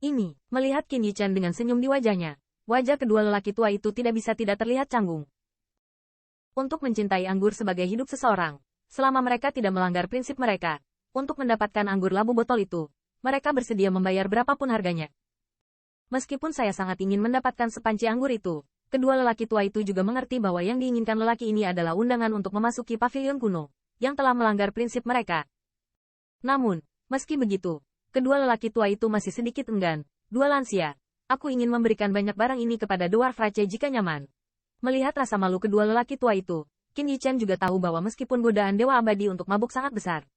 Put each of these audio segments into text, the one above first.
Ini, melihat Qin Yichen dengan senyum di wajahnya, wajah kedua lelaki tua itu tidak bisa tidak terlihat canggung. Untuk mencintai anggur sebagai hidup seseorang, selama mereka tidak melanggar prinsip mereka, untuk mendapatkan anggur labu botol itu, mereka bersedia membayar berapapun harganya. Meskipun saya sangat ingin mendapatkan sepanci anggur itu, kedua lelaki tua itu juga mengerti bahwa yang diinginkan lelaki ini adalah undangan untuk memasuki pavilion kuno, yang telah melanggar prinsip mereka. Namun, meski begitu, kedua lelaki tua itu masih sedikit enggan. Dua lansia, aku ingin memberikan banyak barang ini kepada Dwarf Rache jika nyaman. Melihat rasa malu kedua lelaki tua itu, Qin Yichen juga tahu bahwa meskipun godaan Dewa Abadi untuk mabuk sangat besar,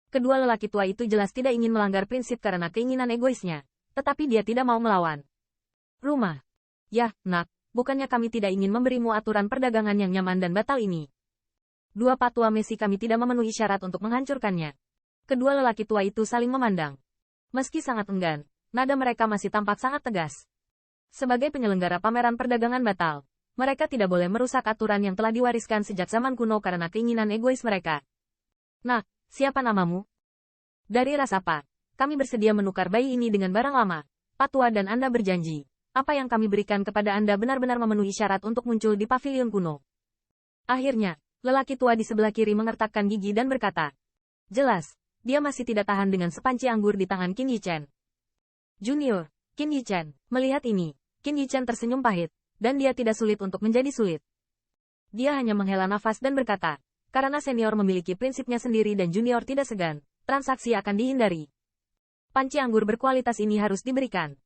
kedua lelaki tua itu jelas tidak ingin melanggar prinsip karena keinginan egoisnya, tetapi dia tidak mau melawan. Rumah. Yah, nak, bukannya kami tidak ingin memberimu aturan perdagangan yang nyaman dan batal ini. Dua patua Messi kami tidak memenuhi syarat untuk menghancurkannya. Kedua lelaki tua itu saling memandang. Meski sangat enggan, nada mereka masih tampak sangat tegas. Sebagai penyelenggara pameran perdagangan batal, mereka tidak boleh merusak aturan yang telah diwariskan sejak zaman kuno karena keinginan egois mereka. Nah, siapa namamu? Dari ras apa? Kami bersedia menukar bayi ini dengan barang lama. Patua dan Anda berjanji, apa yang kami berikan kepada Anda benar-benar memenuhi syarat untuk muncul di pavilion kuno. Akhirnya, lelaki tua di sebelah kiri mengertakkan gigi dan berkata, jelas, dia masih tidak tahan dengan sepanci anggur di tangan Qin Yichen. Junior, Qin Yichen, melihat ini, Qin Yichen tersenyum pahit, dan dia tidak sulit untuk menjadi sulit. Dia hanya menghela nafas dan berkata, karena senior memiliki prinsipnya sendiri dan junior tidak segan, transaksi akan dihindari. Panci anggur berkualitas ini harus diberikan.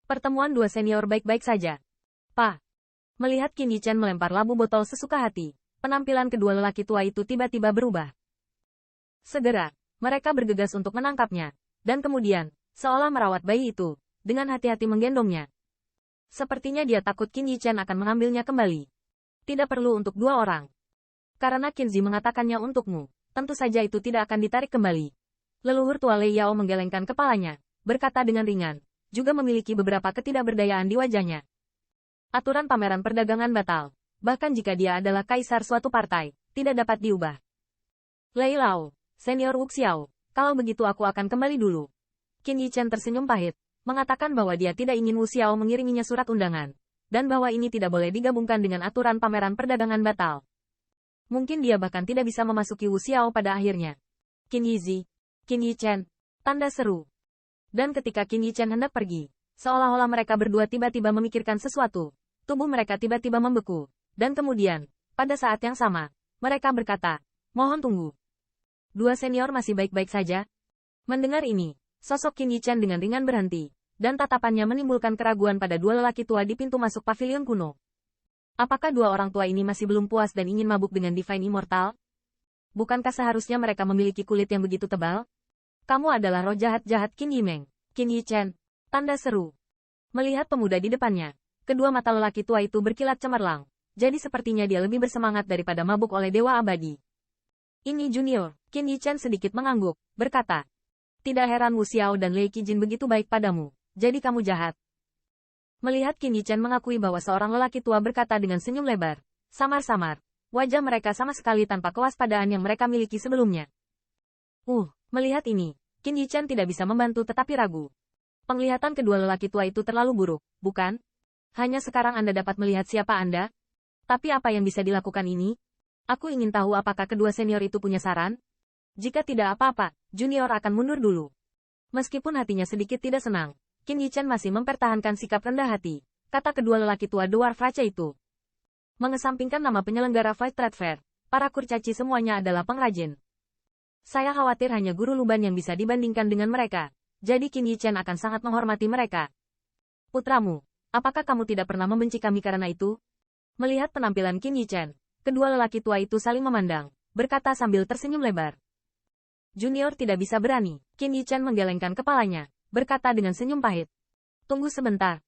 Pertemuan dua senior baik-baik saja. Pa. Melihat Qin Yichen melempar labu botol sesuka hati, penampilan kedua lelaki tua itu tiba-tiba berubah. Segera, mereka bergegas untuk menangkapnya, dan kemudian, seolah merawat bayi itu, dengan hati-hati menggendongnya. Sepertinya dia takut Qin Yichen akan mengambilnya kembali. Tidak perlu untuk dua orang. Karena Qinzi mengatakannya untukmu, tentu saja itu tidak akan ditarik kembali. Leluhur tua Lei Yao menggelengkan kepalanya, berkata dengan ringan, juga memiliki beberapa ketidakberdayaan di wajahnya. Aturan pameran perdagangan batal, bahkan jika dia adalah kaisar suatu partai, tidak dapat diubah. Lei Lao, senior Wuxiao, kalau begitu aku akan kembali dulu. Qin Yichen tersenyum pahit, mengatakan bahwa dia tidak ingin Wuxiao mengiriminya surat undangan, dan bahwa ini tidak boleh digabungkan dengan aturan pameran perdagangan batal. Mungkin dia bahkan tidak bisa memasuki Wuxiao pada akhirnya. Qin Yizi, Qin Yichen, tanda seru. Dan ketika Qin Yichen hendak pergi, seolah-olah mereka berdua tiba-tiba memikirkan sesuatu, tubuh mereka tiba-tiba membeku, dan kemudian, pada saat yang sama, mereka berkata, mohon tunggu. Dua senior masih baik-baik saja? Mendengar ini, sosok Qin Yichen dengan ringan berhenti, dan tatapannya menimbulkan keraguan pada dua lelaki tua di pintu masuk pavilion kuno. Apakah dua orang tua ini masih belum puas dan ingin mabuk dengan Divine Immortal? Bukankah seharusnya mereka memiliki kulit yang begitu tebal? Kamu adalah roh jahat-jahat Qin Yimeng, Qin Yichen. Tanda seru. Melihat pemuda di depannya, kedua mata lelaki tua itu berkilat cemerlang, jadi sepertinya dia lebih bersemangat daripada mabuk oleh Dewa Abadi. Ini junior, Qin Yichen sedikit mengangguk, berkata. Tidak heran Wu Xiao dan Lei Qijin begitu baik padamu, jadi kamu jahat. Melihat Qin Yichen mengakui bahwa seorang lelaki tua berkata dengan senyum lebar, samar-samar, wajah mereka sama sekali tanpa kewaspadaan yang mereka miliki sebelumnya. Melihat ini, Qin Yichen tidak bisa membantu tetapi ragu. Penglihatan kedua lelaki tua itu terlalu buruk, bukan? Hanya sekarang Anda dapat melihat siapa Anda? Tapi apa yang bisa dilakukan ini? Aku ingin tahu apakah kedua senior itu punya saran? Jika tidak apa-apa, junior akan mundur dulu. Meskipun hatinya sedikit tidak senang, Qin Yichen masih mempertahankan sikap rendah hati, kata kedua lelaki tua Dwarf Rache itu. Mengesampingkan nama penyelenggara Fight Trade Fair, para kurcaci semuanya adalah pengrajin. Saya khawatir hanya guru Luban yang bisa dibandingkan dengan mereka, jadi Qin Yichen akan sangat menghormati mereka. Putramu, apakah kamu tidak pernah membenci kami karena itu? Melihat penampilan Qin Yichen, kedua lelaki tua itu saling memandang, berkata sambil tersenyum lebar. Junior tidak bisa berani, Qin Yichen menggelengkan kepalanya, berkata dengan senyum pahit. Tunggu sebentar.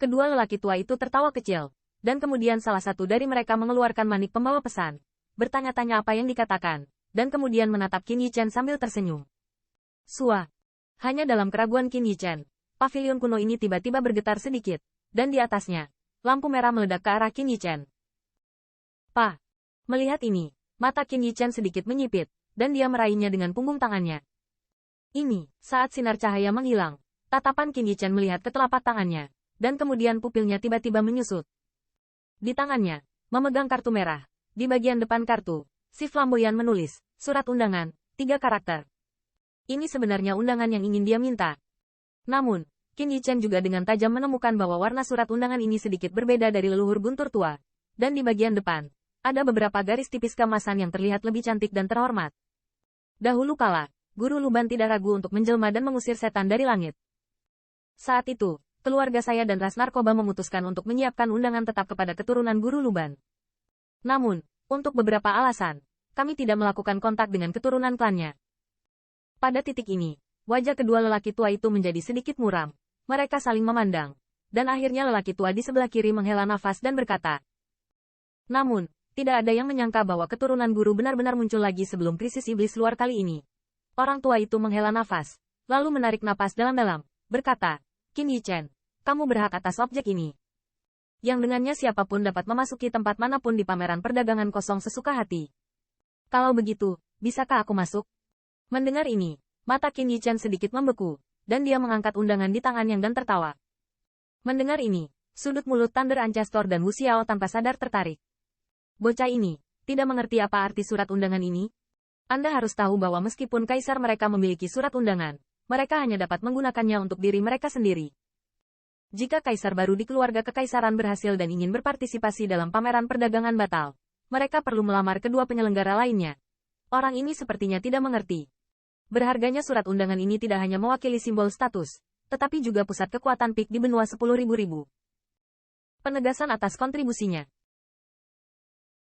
Kedua lelaki tua itu tertawa kecil, dan kemudian salah satu dari mereka mengeluarkan manik pembawa pesan, bertanya-tanya apa yang dikatakan, dan kemudian menatap Qin Yichen sambil tersenyum. Sua. Hanya dalam keraguan Qin Yichen, pavilion kuno ini tiba-tiba bergetar sedikit, dan di atasnya, lampu merah meledak ke arah Qin Yichen. Pa. Melihat ini, mata Qin Yichen sedikit menyipit, dan dia meraihnya dengan punggung tangannya. Ini, saat sinar cahaya menghilang, Tatapan Qin Yichen melihat ke telapak tangannya, dan kemudian pupilnya tiba-tiba menyusut. Di tangannya, memegang kartu merah. Di bagian depan kartu, si flamboyan menulis, surat undangan, 3 karakter. Ini sebenarnya undangan yang ingin dia minta. Namun, Qin Yichen juga dengan tajam menemukan bahwa warna surat undangan ini sedikit berbeda dari leluhur guntur tua. Dan di bagian depan, ada beberapa garis tipis keemasan yang terlihat lebih cantik dan terhormat. Dahulu kala, Guru Luban tidak ragu untuk menjelma dan mengusir setan dari langit. Saat itu, keluarga saya dan ras narkoba memutuskan untuk menyiapkan undangan tetap kepada keturunan Guru Luban. Namun, untuk beberapa alasan, kami tidak melakukan kontak dengan keturunan klannya. Pada titik ini, wajah kedua lelaki tua itu menjadi sedikit muram. Mereka saling memandang. Dan akhirnya lelaki tua di sebelah kiri menghela nafas dan berkata. Namun, tidak ada yang menyangka bahwa keturunan guru benar-benar muncul lagi sebelum krisis iblis luar kali ini. Orang tua itu menghela nafas, lalu menarik napas dalam-dalam, berkata, Qin Yichen, kamu berhak atas objek ini. Yang dengannya siapapun dapat memasuki tempat manapun di pameran perdagangan kosong sesuka hati. Kalau begitu, bisakah aku masuk? Mendengar ini, mata Qin Yichen sedikit membeku, dan dia mengangkat undangan di tangannya dan tertawa. Mendengar ini, sudut mulut Thunder Ancestor dan Wu Xiao tanpa sadar tertarik. Bocah ini, tidak mengerti apa arti surat undangan ini? Anda harus tahu bahwa meskipun kaisar mereka memiliki surat undangan, mereka hanya dapat menggunakannya untuk diri mereka sendiri. Jika kaisar baru di keluarga kekaisaran berhasil dan ingin berpartisipasi dalam pameran perdagangan batal, mereka perlu melamar kedua penyelenggara lainnya. Orang ini sepertinya tidak mengerti. Berharganya surat undangan ini tidak hanya mewakili simbol status, tetapi juga pusat kekuatan pik di benua 10.000. Penegasan atas kontribusinya.